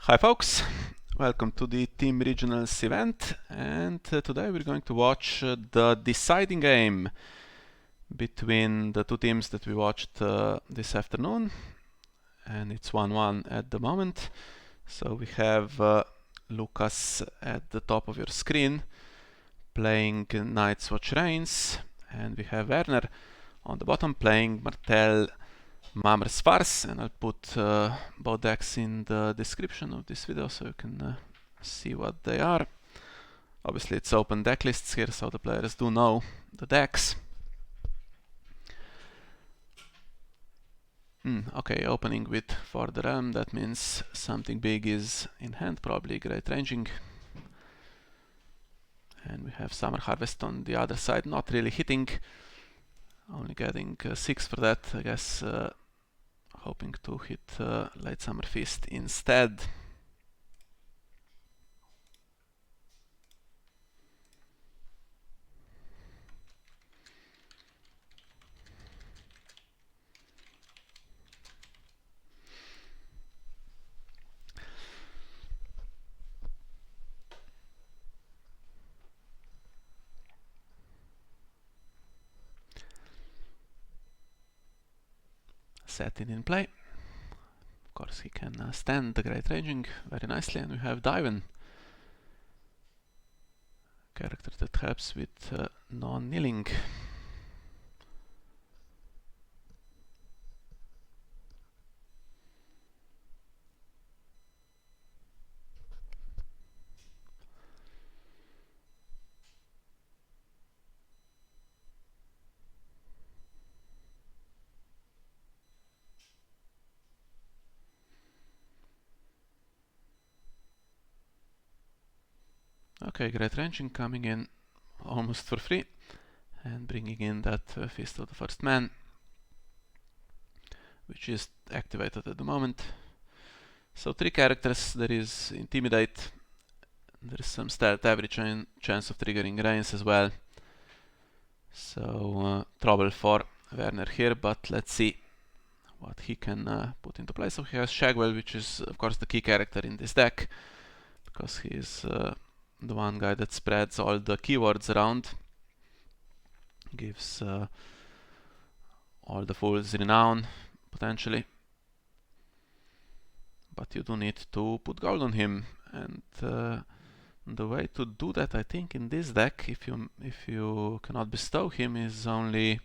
Hi folks, welcome to the Team Regionals event, and today we're going to watch the deciding game between the two teams that we watched this afternoon, and it's 1-1 at the moment. So we have Lukas at the top of your screen playing Night's Watch Reigns, and we have Werner on the bottom playing Martell Farce, and I'll put both decks in the description of this video so you can see what they are. Obviously it's open deck lists here, so the players do know the decks. Okay, opening with For the Realm, that means something big is in hand, probably Great Ranging. And we have Summer Harvest on the other side, not really hitting, only getting 6 for that, I guess. Hoping to hit Late Summer Feast instead. Set it in play. Of course he can stand the Great Ranging very nicely, and we have Diven, character that helps with non-kneeling. Okay, Great Ranging coming in almost for free and bringing in that Fist of the First Man, which is activated at the moment. So 3 characters. There is Intimidate, there is some stealth, every chance of triggering Reigns as well. So trouble for Werner here, but let's see what he can put into play. So he has Shagwell, which is of course the key character in this deck, because he is the one guy that spreads all the keywords around, gives all the fools renown potentially, but you do need to put gold on him, and the way to do that, I think, in this deck, if you cannot bestow him, is only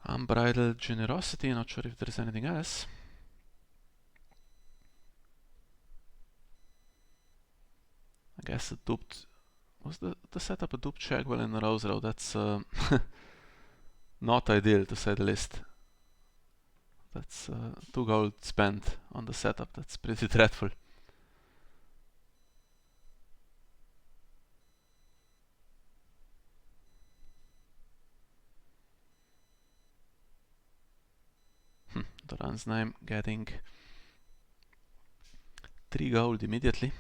Unbridled Generosity. Not sure if there's anything else. I guess a duped... Was the setup a duped Shagwell and a Rose Row? That's not ideal, to say the least. That's 2 gold spent on the setup. That's pretty dreadful. Doran's name getting 3 gold immediately.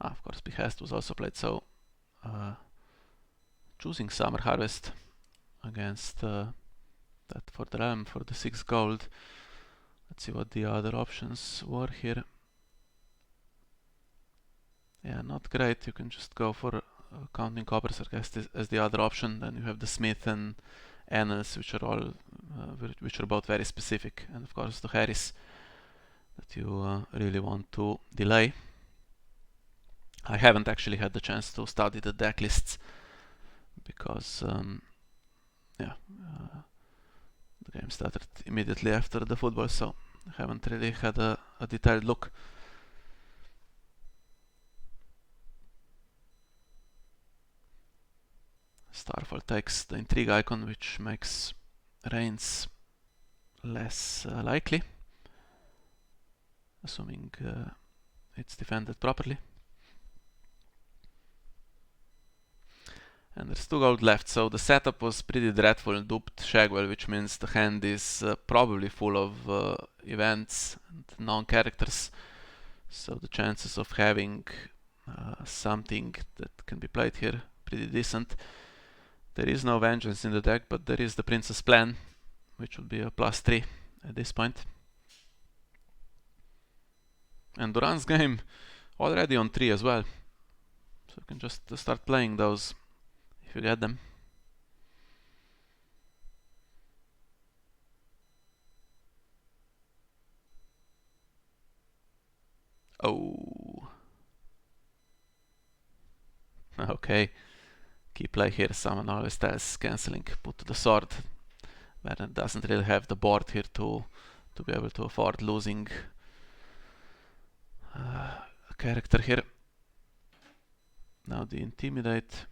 Of course, Behest was also played, so choosing Summer Harvest against that For the Realm for the 6 gold. Let's see what the other options were here. Yeah, not great. You can just go for Counting Coppers, I guess, as the other option. Then you have the Smith and Annals, which are all which are both very specific, and of course the Harris that you really want to delay. I haven't actually had the chance to study the deck lists because the game started immediately after the football, so I haven't really had a detailed look. Starfall takes the Intrigue icon, which makes Reigns less likely, assuming it's defended properly. And there's 2 gold left, so the setup was pretty dreadful. Duped Shagwell, which means the hand is probably full of events and non-characters, so the chances of having something that can be played here pretty decent. There is no Vengeance in the deck, but there is the Princess Plan, which would be a +3 at this point. And Duran's game already on 3 as well. So you can just start playing those if you get them. Oh. Okay. Key play here, someone always tells cancelling, put to the sword. Werner doesn't really have the board here to be able to afford losing a character here. Now the intimidate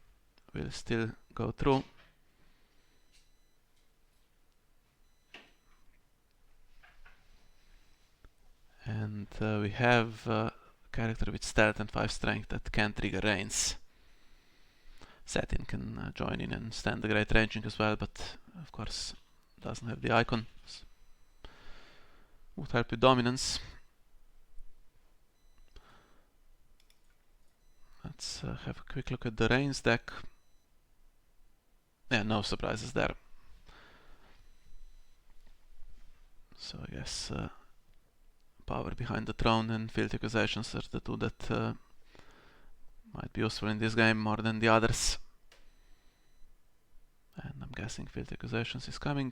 will still go through. And we have a character with stealth and 5 strength that can trigger reigns. Satin can join in and stand the great ranging as well, but of course doesn't have the icon. Would help with dominance. Let's have a quick look at the reigns deck. Yeah, no surprises there. So I guess power behind the throne and field accusations are the two that might be useful in this game more than the others. And I'm guessing field accusations is coming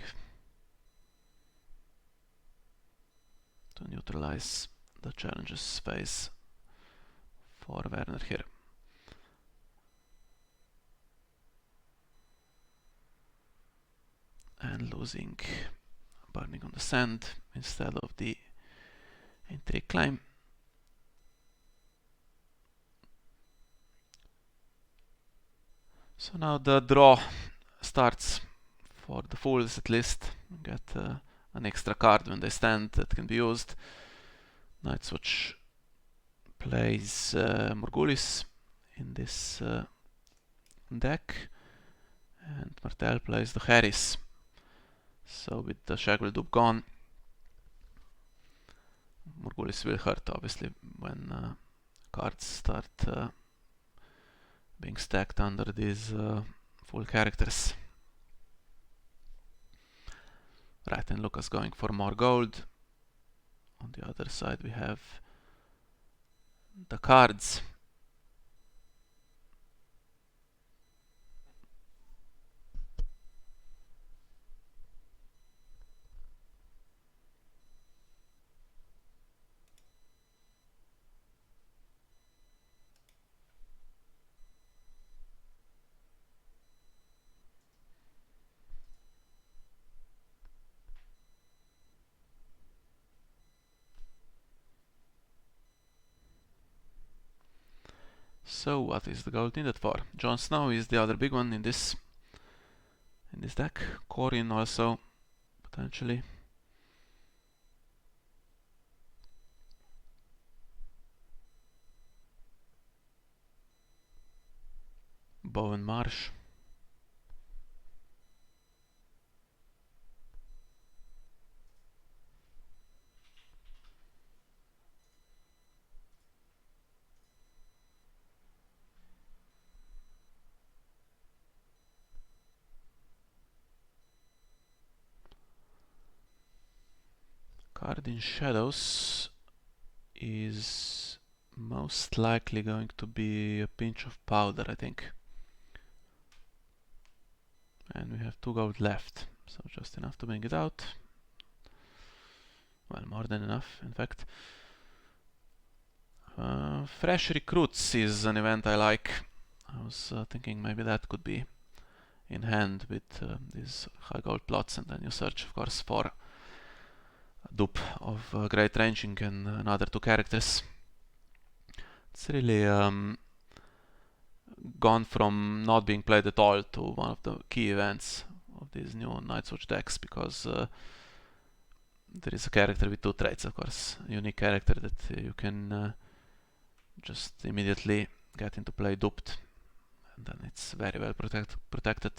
to neutralize the challenges phase for Werner here. And losing Burning on the Sand instead of the Intrigue Claim. So now the draw starts for the fools at least. You get an extra card when they stand that can be used. Night's Watch plays Morgulis in this deck, and Martell plays the Harris. So with the Shagwell Dupe gone, Morgulis will hurt obviously when cards start being stacked under these full characters. Right, and Lukas going for more gold. On the other side we have the cards. So what is the gold needed for? Jon Snow is the other big one in this deck. Corin also potentially. Bowen Marsh. Card in Shadows is most likely going to be a pinch of powder, I think. And we have 2 gold left, so just enough to bring it out. Well, more than enough, in fact. Fresh Recruits is an event I like. I was thinking maybe that could be in hand with these high gold plots, and then you search, of course, for a dupe of Great Ranging and another 2 characters. It's really gone from not being played at all to one of the key events of these new Night's Watch decks, because there is a character with 2 traits, of course. A unique character that you can just immediately get into play duped, and then it's very well protected.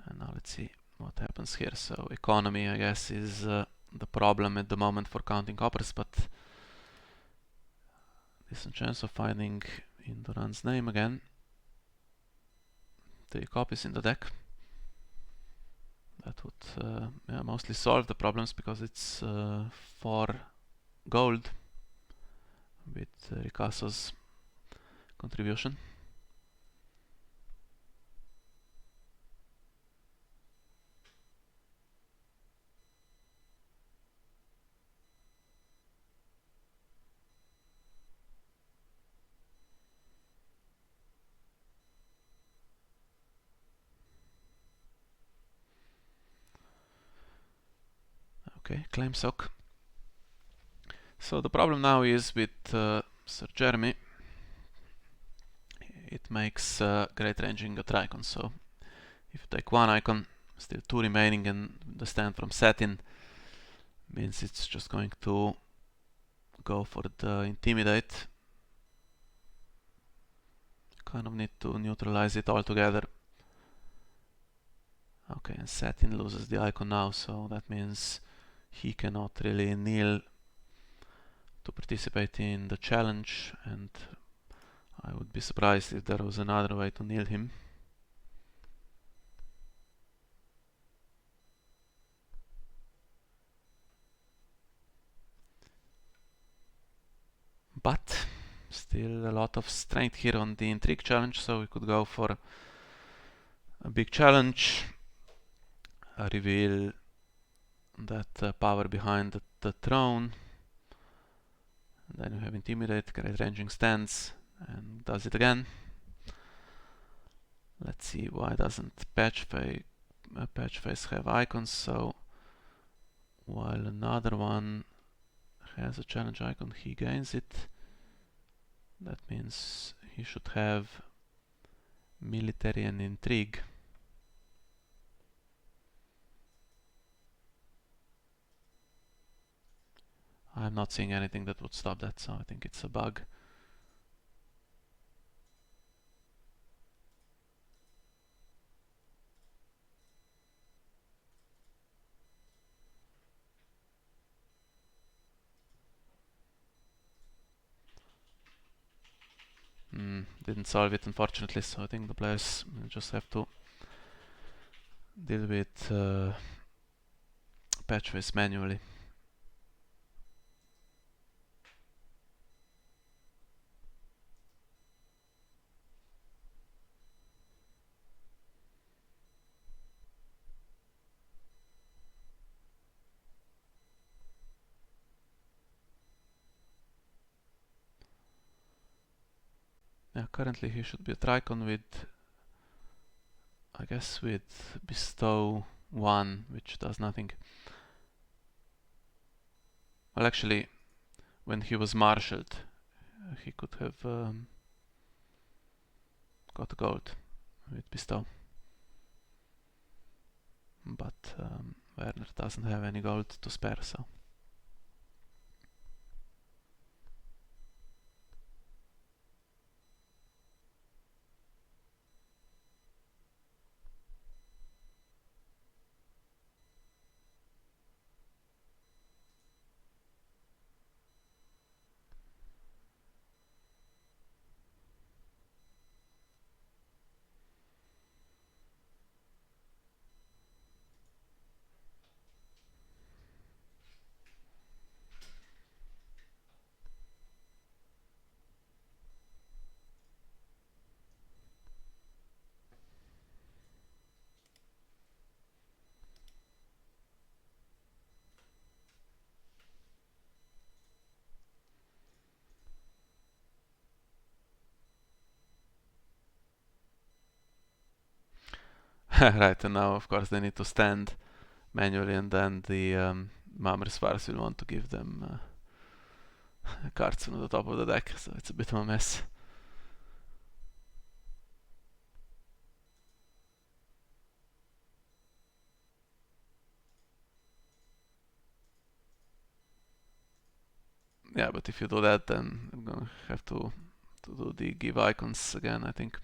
And now let's see what happens here. So economy, I guess, is the problem at the moment for counting coppers, but decent chance of finding in Duran's name again. 3 copies in the deck. that would mostly solve the problems, because it's 4 gold with Ricasso's contribution. Okay, claim sock. So the problem now is with Sir Jeremy. It makes great ranging a Tricon. So if you take 1 icon, still 2 remaining, and the stand from Satin means it's just going to go for the Intimidate. Kind of need to neutralize it altogether. Okay, and Satin loses the icon now, so that means he cannot really kneel to participate in the challenge, and I would be surprised if there was another way to kneel him. But still a lot of strength here on the Intrigue challenge, so we could go for a big challenge, reveal that power behind the throne, and then you have Intimidate, great ranging stance, and does it again. Let's see, why doesn't Patchface have icons? So while another one has a challenge icon, he gains it. That means he should have military and intrigue. I'm not seeing anything that would stop that, so I think it's a bug. Didn't solve it, unfortunately, so I think the players just have to deal with Patchface manually. Yeah, currently he should be a Tricon with, I guess, with Bestow 1, which does nothing. Well, actually, when he was marshaled, he could have got gold with Bestow. But Werner doesn't have any gold to spare, so. Right, and now of course they need to stand manually, and then the Mamres Farce will want to give them cards on the top of the deck, so it's a bit of a mess. Yeah, but if you do that, then I'm gonna have to do the give icons again, I think.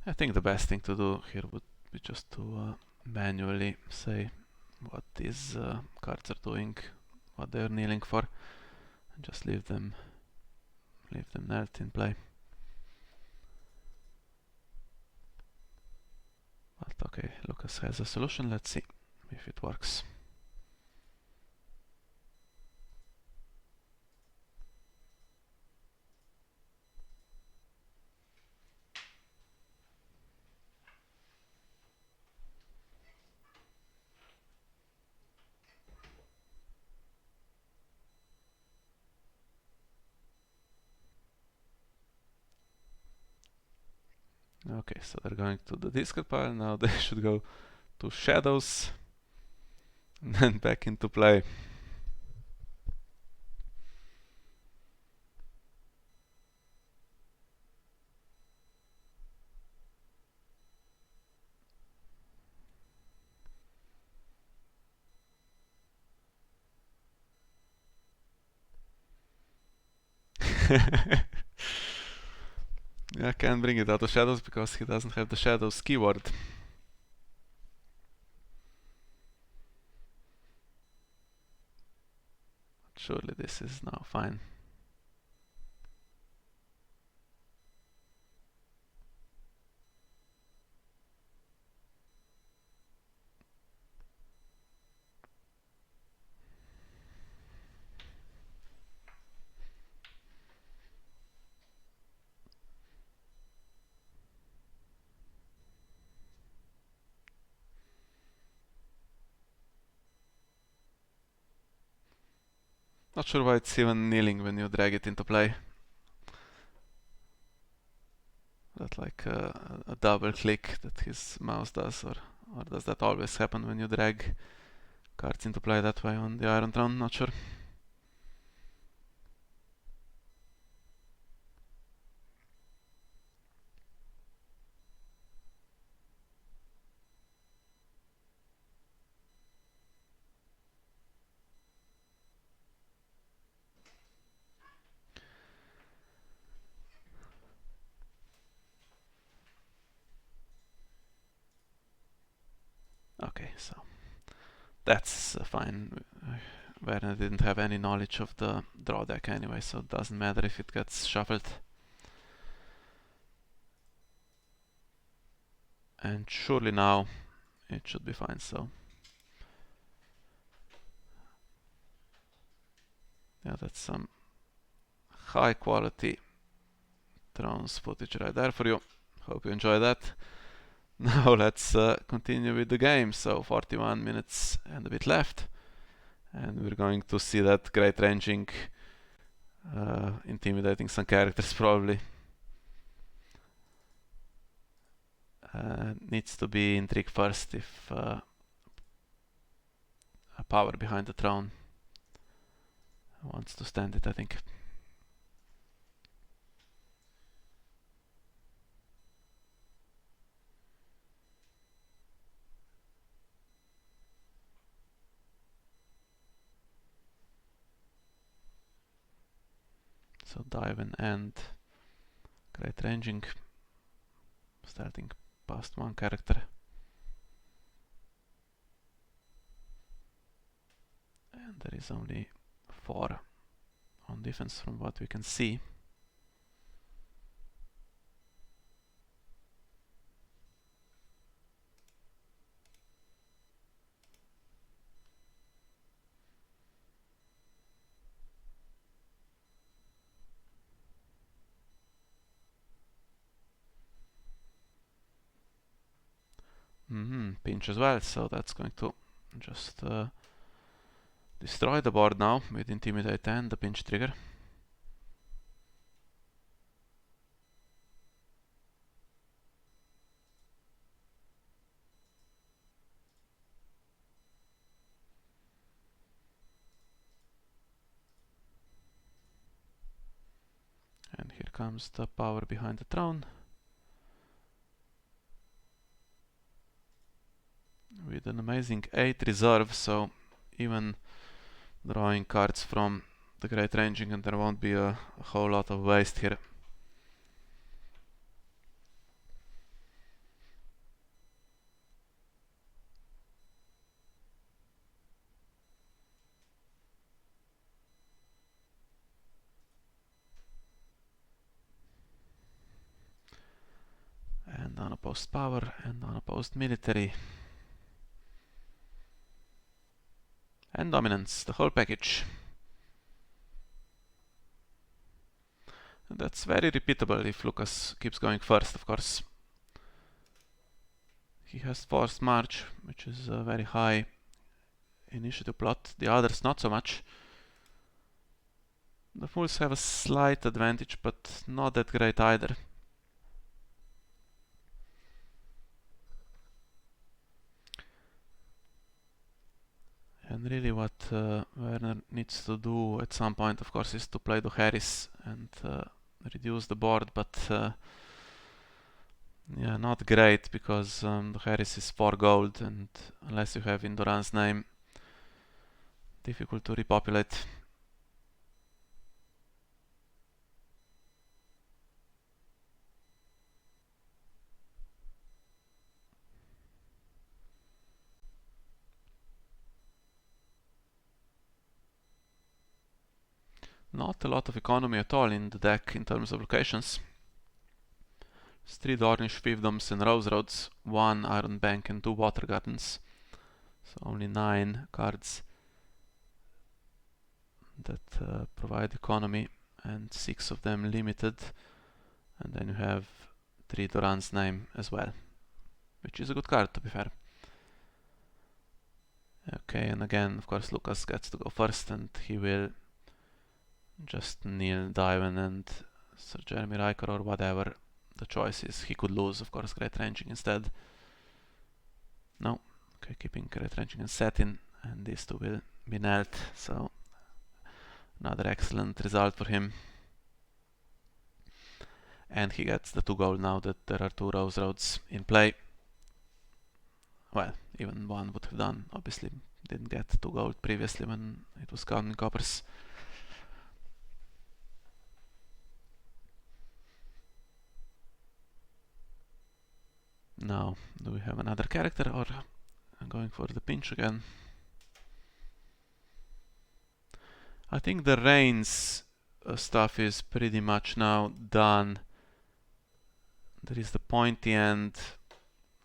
I think the best thing to do here would be just to manually say what these cards are doing, what they're kneeling for, and just leave them knelt in play. But okay, Lukas has a solution. Let's see if it works. Okay, so they're going to the discard pile. Now they should go to shadows and then back into play. I can't bring it out of shadows because he doesn't have the shadows keyword. Surely this is now fine. Not sure why it's even kneeling when you drag it into play. That like a double click that his mouse does, or does that always happen when you drag cards into play that way on the Iron Throne? Not sure. Okay, so that's fine. Werner didn't have any knowledge of the draw deck anyway, so it doesn't matter if it gets shuffled. And surely now it should be fine, so yeah, that's some high quality Thrones footage right there for you. Hope you enjoy that. Now let's continue with the game. So 41 minutes and a bit left, and we're going to see that great ranging intimidating some characters probably. Needs to be in trick first if a power behind the throne wants to stand it, I think. So dive and great ranging, starting past one character. And there is only 4 on defense from what we can see. Pinch as well, so that's going to just destroy the board now with Intimidate and the pinch trigger. And here comes the power behind the throne. With an amazing 8 reserve, so even drawing cards from the great ranging and there won't be a whole lot of waste here. and unopposed power, and unopposed military. And dominance, the whole package. And that's very repeatable if Lukas keeps going first, of course. He has forced march, which is a very high initiative plot. The others not so much. The fools have a slight advantage, but not that great either. And really what Werner needs to do at some point, of course, is to play the Harris and reduce the board, but yeah, not great, because the Harris is 4 gold, and unless you have in Duran's name, difficult to repopulate. Not a lot of economy at all in the deck in terms of locations. 3 Dornish fiefdoms and rose roads, 1 iron bank and 2 water gardens. So only 9 cards that provide economy, and 6 of them limited. And then you have 3 Duran's name as well, which is a good card, to be fair. Okay, and again, of course, Lukas gets to go first, and he will just kneel Daiven and Sir Jeremy Riker or whatever the choice is. He could lose, of course, Great Ranging instead. No. Okay, keeping Great Ranging and Satin, and these two will be knelt, so another excellent result for him. And he gets the 2 gold now that there are 2 Rose Roads in play. Well, even 1 would have done. Obviously didn't get 2 gold previously when it was counting coppers. Now, do we have another character, or I'm going for the pinch again? I think the Reigns stuff is pretty much now done. There is the pointy end.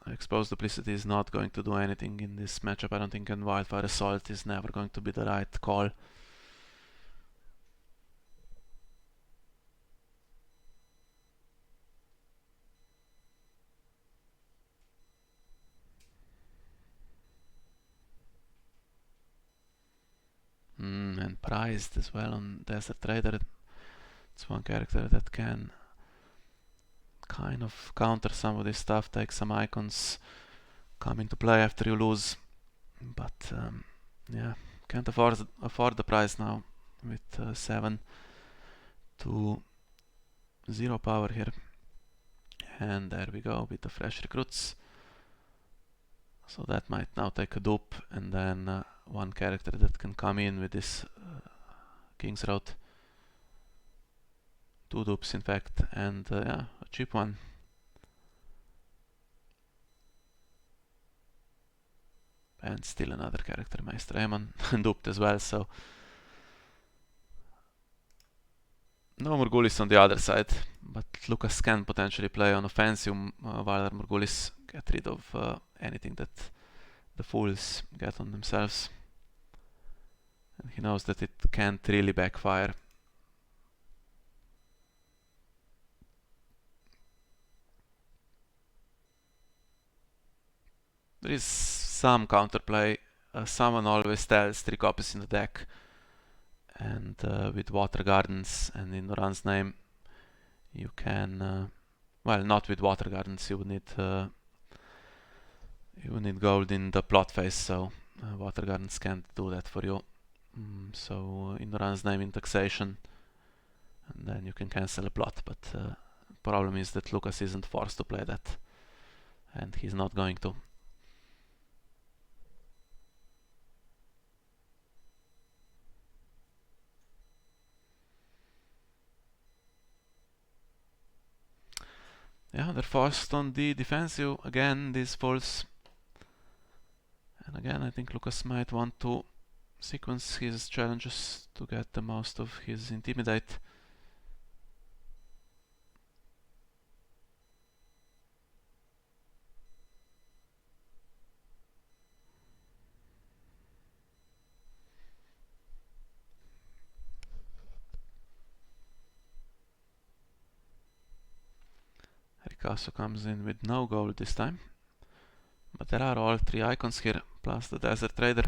Exposed Duplicity is not going to do anything in this matchup, I don't think, and Wildfire Assault is never going to be the right call. And prized as well on Desert Trader. It's one character that can kind of counter some of this stuff, take some icons, come into play after you lose. But yeah, can't afford the price now with 7 to 0 power here. And there we go with the fresh recruits. So that might now take a dupe, and then one character that can come in with this King's Road. 2 dupes in fact, and yeah, a cheap one. And still another character, Maester Aemon, duped as well, so no Morgulis on the other side, but Lukas can potentially play on offensive while Morgulis get rid of anything that the fools get on themselves. And he knows that it can't really backfire. There is some counterplay. Someone always tells 3 copies in the deck, and with Water Gardens and in Duran's name you can, well, not with Water Gardens, you would need gold in the plot phase, so Water Gardens can't do that for you. So in Duran's name in taxation, and then you can cancel a plot, but problem is that Lukas isn't forced to play that, and he's not going to. Yeah, they're forced on the defensive again, these fools. And again, I think Lukas might want to sequence his challenges to get the most of his Intimidate. Picasso comes in with no gold this time. But there are all 3 icons here, plus the Desert Trader.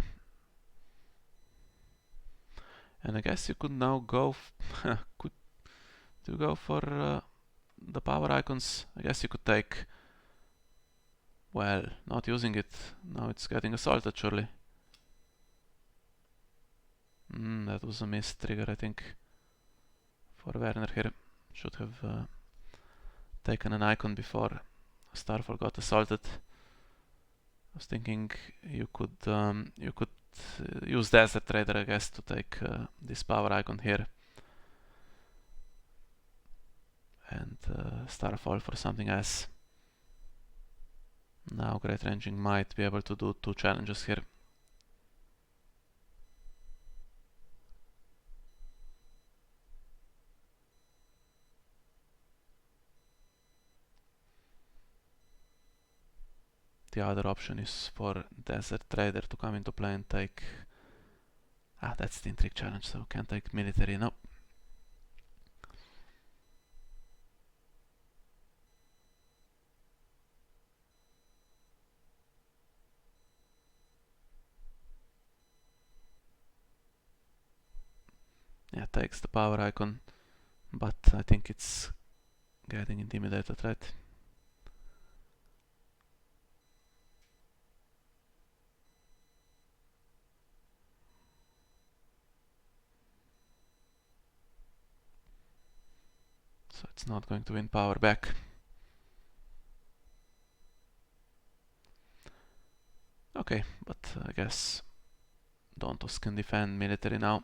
And I guess you could now go for the power icons. I guess you could take... Well, not using it. Now it's getting assaulted, surely. That was a missed trigger, I think, for Werner here. Should have taken an icon before Starfall got assaulted. I was thinking you could use Desert Trader, I guess, to take this power icon here. And Starfall for something else. Now Great Ranging might be able to do 2 challenges here. The other option is for Desert Trader to come into play and take... that's the intrigue challenge, so can't take military, no. Yeah, takes the power icon, but I think it's getting intimidated, right? So it's not going to win power back. Okay, but I guess Dontos can defend military now.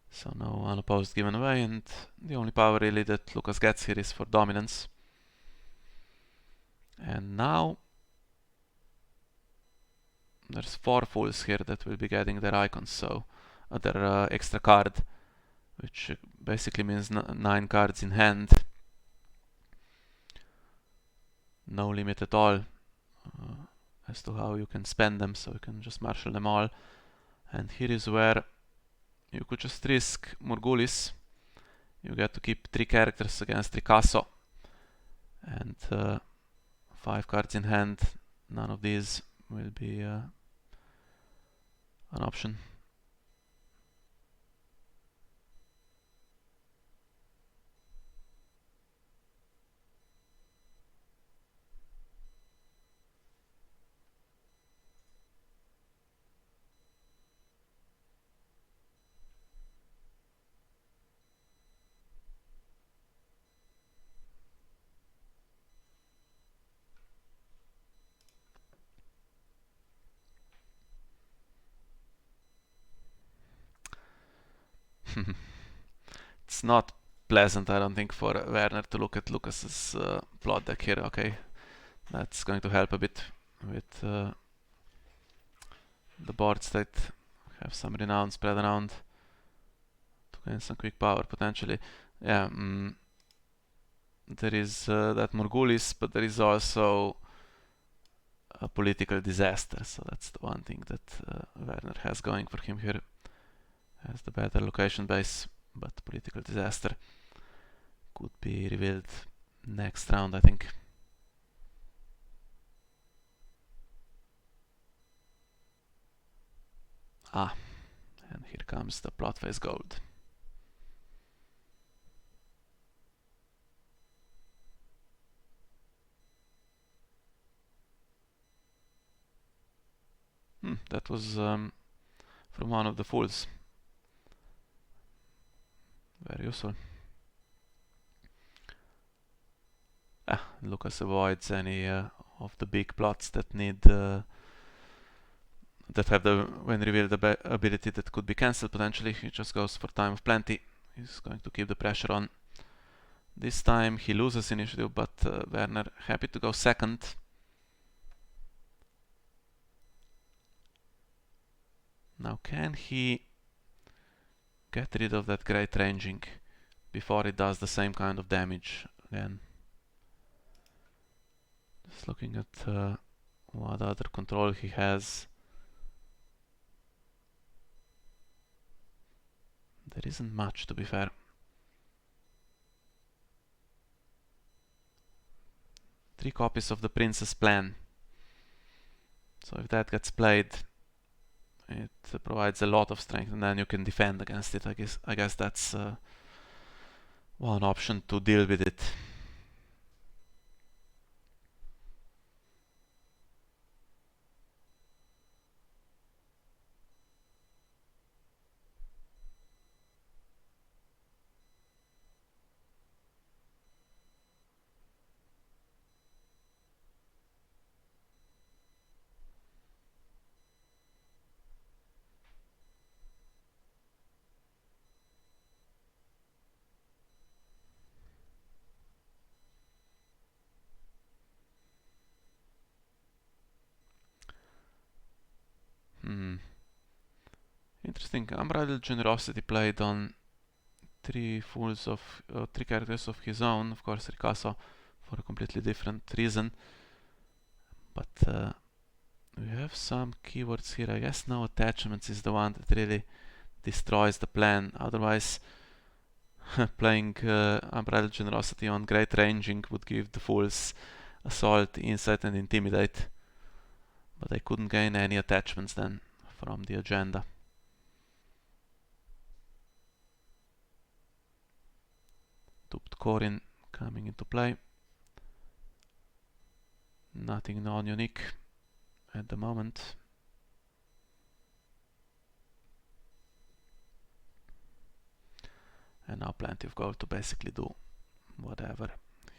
So no unopposed given away, and the only power really that Lukas gets here is for dominance. And now there's 4 fools here that will be getting their icons, so their extra card, which basically means 9 cards in hand. No limit at all as to how you can spend them, so you can just marshal them all. And here is where you could just risk Morgulis. You get to keep 3 characters against Picasso. And 5 cards in hand, none of these will be an option. It's not pleasant, I don't think, for Werner to look at Lukas's plot deck here. Okay, that's going to help a bit with the board state. Have some renown spread around to gain some quick power potentially. Yeah, there is that Morgulis, but there is also a political disaster. So that's the one thing that Werner has going for him here. Has the better location base, but political disaster could be revealed next round, I think. And here comes the plot phase gold. That was from one of the fools. Very useful. Lukas avoids any of the big plots that need that have the when revealed ability that could be cancelled potentially. He just goes for Time of Plenty. He's going to keep the pressure on. This time he loses initiative, but Werner happy to go second. Now can he get rid of that Great Ranging before it does the same kind of damage again? Just looking at what other control he has. There isn't much, to be fair. 3 copies of the Prince's Plan. So if that gets played, it provides a lot of strength, and then you can defend against it. I guess that's one option to deal with it. Interesting. Unbridled Generosity played on 3 characters of his own. Of course, Ricasso for a completely different reason. But we have some keywords here. I guess no attachments is the one that really destroys the plan. Otherwise, playing Unbridled Generosity on Great Ranging would give the fools Assault, Insight and Intimidate. But I couldn't gain any attachments then from the agenda. Duped Corin coming into play. Nothing non-unique at the moment. And now plenty of gold to basically do whatever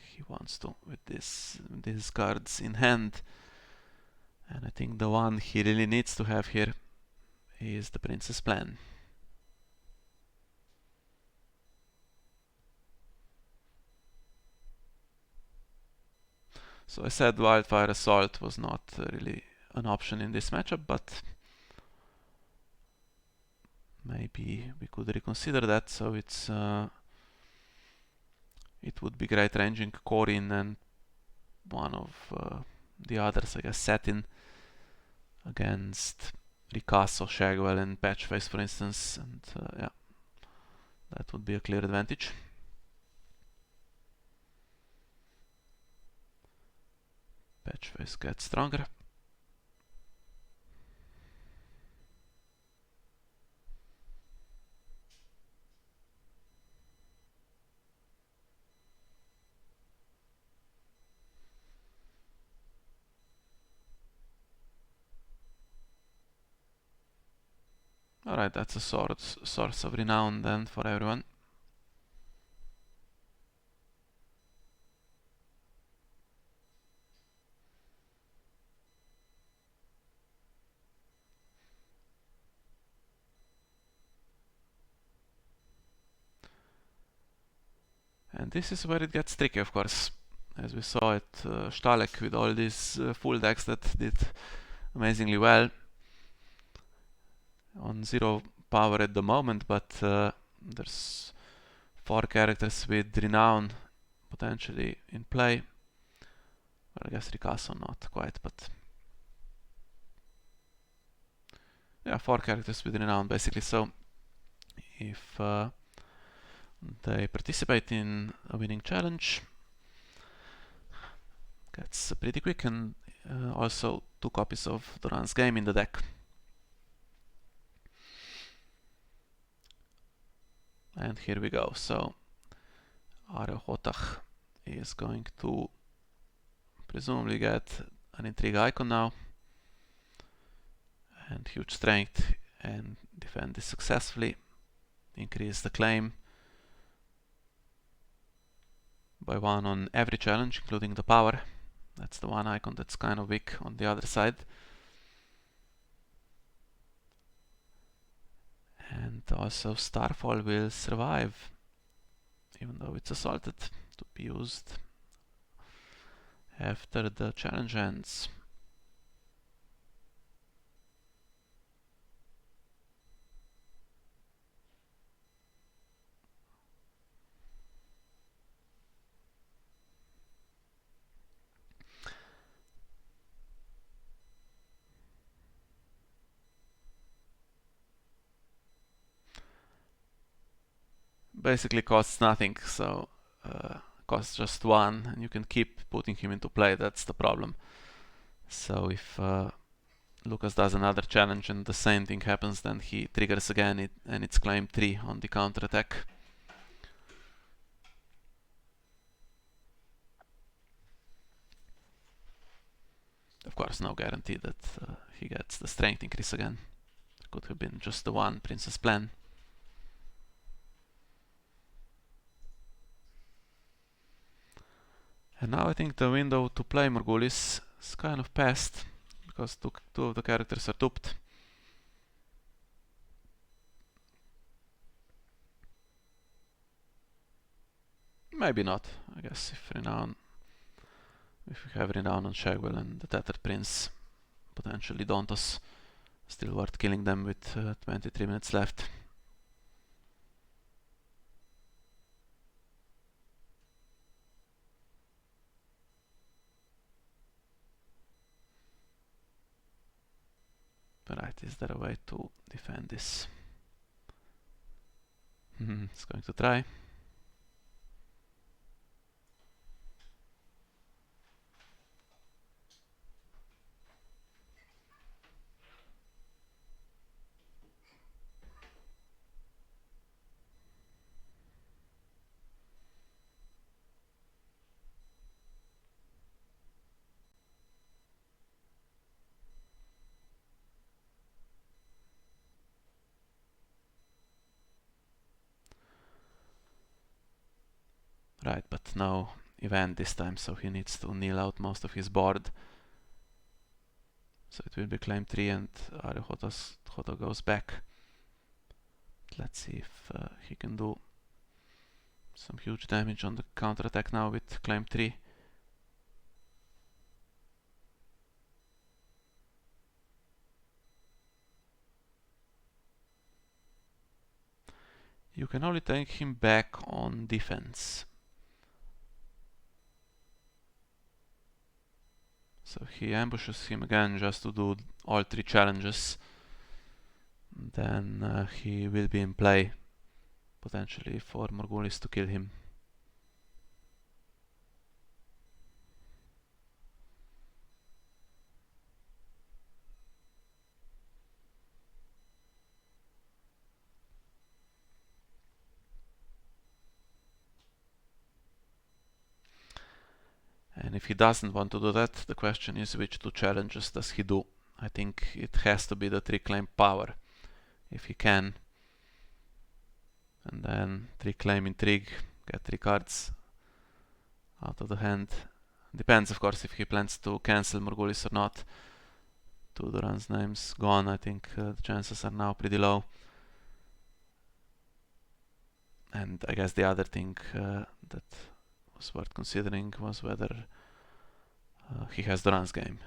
he wants to with these cards in hand. And I think the one he really needs to have here is the Prince's Plan. So I said Wildfire Assault was not really an option in this matchup, but maybe we could reconsider that. So it would be Great Ranging Corin and one of the others, I guess Satin, against Ricasso, Shagwell and Patchface, for instance, and yeah, that would be a clear advantage. Patchface gets stronger. Alright, that's a source of renown then for everyone. And this is where it gets tricky, of course. As we saw at Stalek with all these full decks that did amazingly well on 0 power at the moment, but there's 4 characters with renown potentially in play. Well, I guess Ricasso not quite, but yeah, 4 characters with renown basically. So if they participate in a winning challenge, gets pretty quick, and also 2 copies of Duran's Game in the deck. And here we go. So Arehotach is going to presumably get an Intrigue icon now, and huge strength, and defend this successfully. Increase the claim by 1 on every challenge, including the power. That's the one icon that's kind of weak on the other side. And also Starfall will survive, even though it's assaulted, to be used after the challenge ends. Basically costs nothing, so costs just 1, and you can keep putting him into play. That's the problem. So if Lukas does another challenge and the same thing happens, then he triggers again and it's claim 3 on the counter attack. Of course, no guarantee that he gets the strength increase again. It could have been just the one princess plan. And now I think the window to play Morgulis is kind of past, because two of the characters are duped. Maybe not, I guess, if we have Renown on Shagwell and the Tattered Prince, potentially Dauntos, still worth killing them with 23 minutes left. Right, is there a way to defend this? It's going to try. Right, but no event this time, so he needs to kneel out most of his board. So it will be claim 3 and Ariohoto goes back. Let's see if he can do some huge damage on the counter attack now with claim 3. You can only take him back on defense. So he ambushes him again just to do all 3 challenges. Then he will be in play, potentially for Morgulis to kill him. And if he doesn't want to do that, the question is which 2 challenges does he do? I think it has to be the 3 claim power, if he can. And then 3 claim intrigue, get 3 cards out of the hand. Depends, of course, if he plans to cancel Morgulis or not. 2 Duran's names gone, I think the chances are now pretty low. And I guess the other thing that was worth considering was whether he has Duran's game.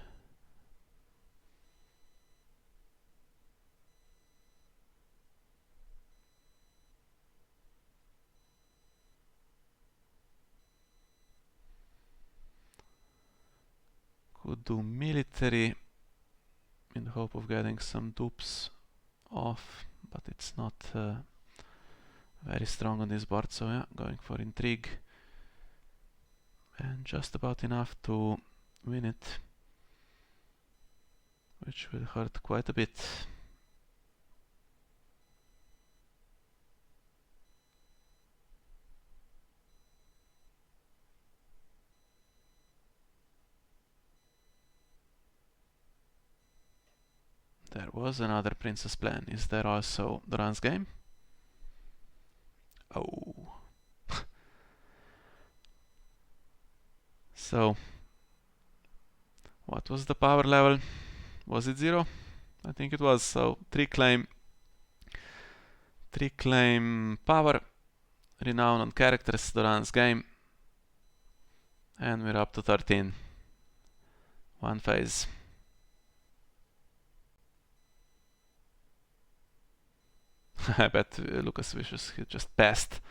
Could do military in the hope of getting some dupes off, but it's not very strong on this board, so yeah, going for intrigue. And just about enough to win it, which will hurt quite a bit. There was another princess plan. Is there also Duran's game? Oh. So, what was the power level? Was it 0? I think it was. So 3 claim power, renown on characters, Duran's game, and we're up to 13. 1 phase. I bet Lukas wishes he just passed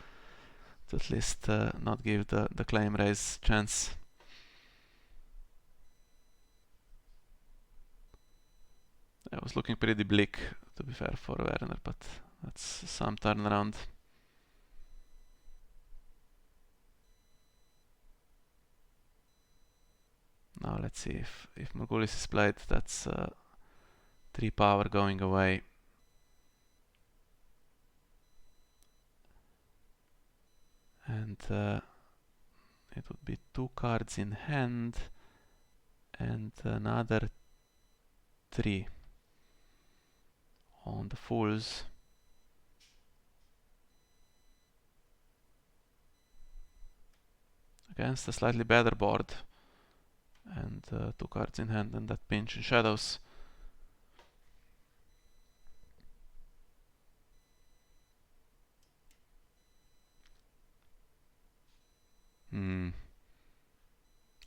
to at least not give the claim raise chance. It was looking pretty bleak, to be fair, for Werner, but that's some turnaround. Now let's see if Morgulis is played. That's 3 power going away. And it would be 2 cards in hand and another 3 on the fools. Against a slightly better board. And 2 cards in hand and that pinch in shadows.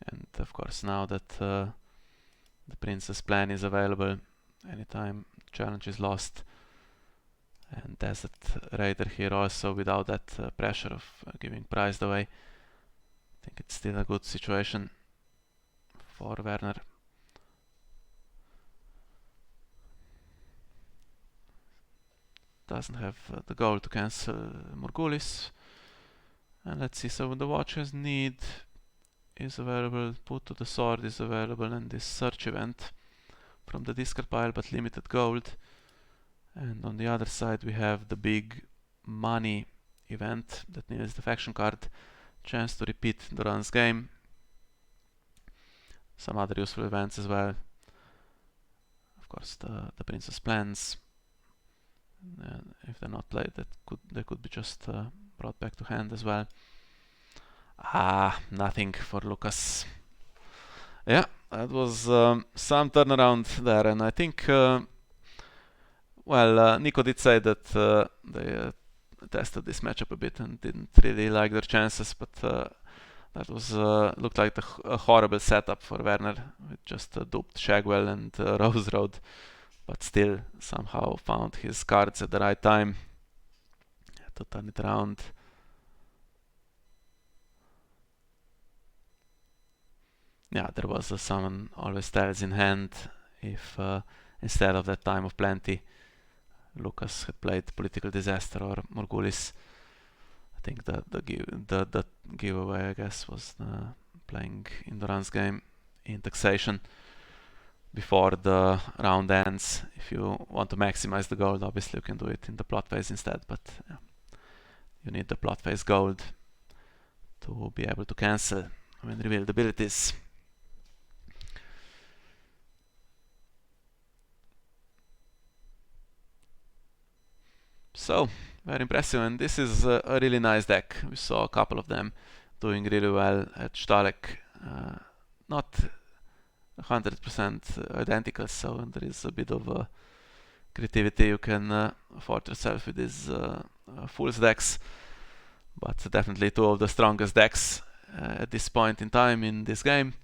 And of course, now that the Princess plan is available, anytime challenge is lost, and Desert Raider here also without that pressure of giving prize away, I think it's still a good situation for Werner. Doesn't have the goal to cancel Morgulis. And let's see, so the Watcher's Need is available, Put to the Sword is available, and this search event from the discard pile but limited gold. And on the other side we have the big money event that needs the faction card, chance to repeat the runs game. Some other useful events as well. Of course the Princess plans. If they're not played, they could be just brought back to hand as well. Nothing for Lukas. Yeah, that was some turnaround there, and I think Nico did say that they tested this matchup a bit and didn't really like their chances, but that was looked like a horrible setup for Werner with just duped Shagwell and Rose Road, but still somehow found his cards at the right time to turn it around. Yeah, there was a Summon Always Tells in hand if instead of that Time of Plenty Lukas had played Political Disaster or Morgulis. I think the giveaway, I guess, was playing Indorance game in Taxation before the round ends. If you want to maximize the gold, obviously you can do it in the plot phase instead, but yeah, you need the plot phase gold to be able to cancel when revealed abilities. So, very impressive, and this is a really nice deck. We saw a couple of them doing really well at Stalek. Not 100% identical, so there is a bit of creativity you can afford yourself with these Fools decks, but definitely 2 of the strongest decks at this point in time in this game,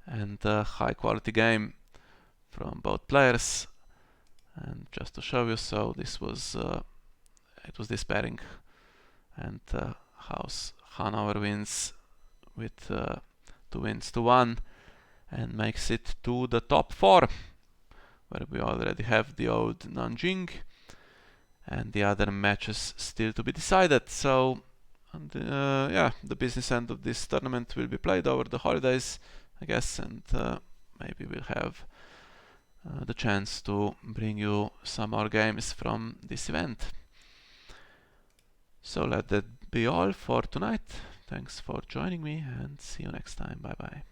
and a high quality game from both players. And just to show you, so this was it was this pairing, and HouseHannover wins with 2 wins to 1 and makes it to the top 4, where we already have the old Nanjing and the other matches still to be decided. So yeah, the business end of this tournament will be played over the holidays, I guess, and maybe we'll have the chance to bring you some more games from this event. So let that be all for tonight. Thanks for joining me, and see you next time. Bye bye.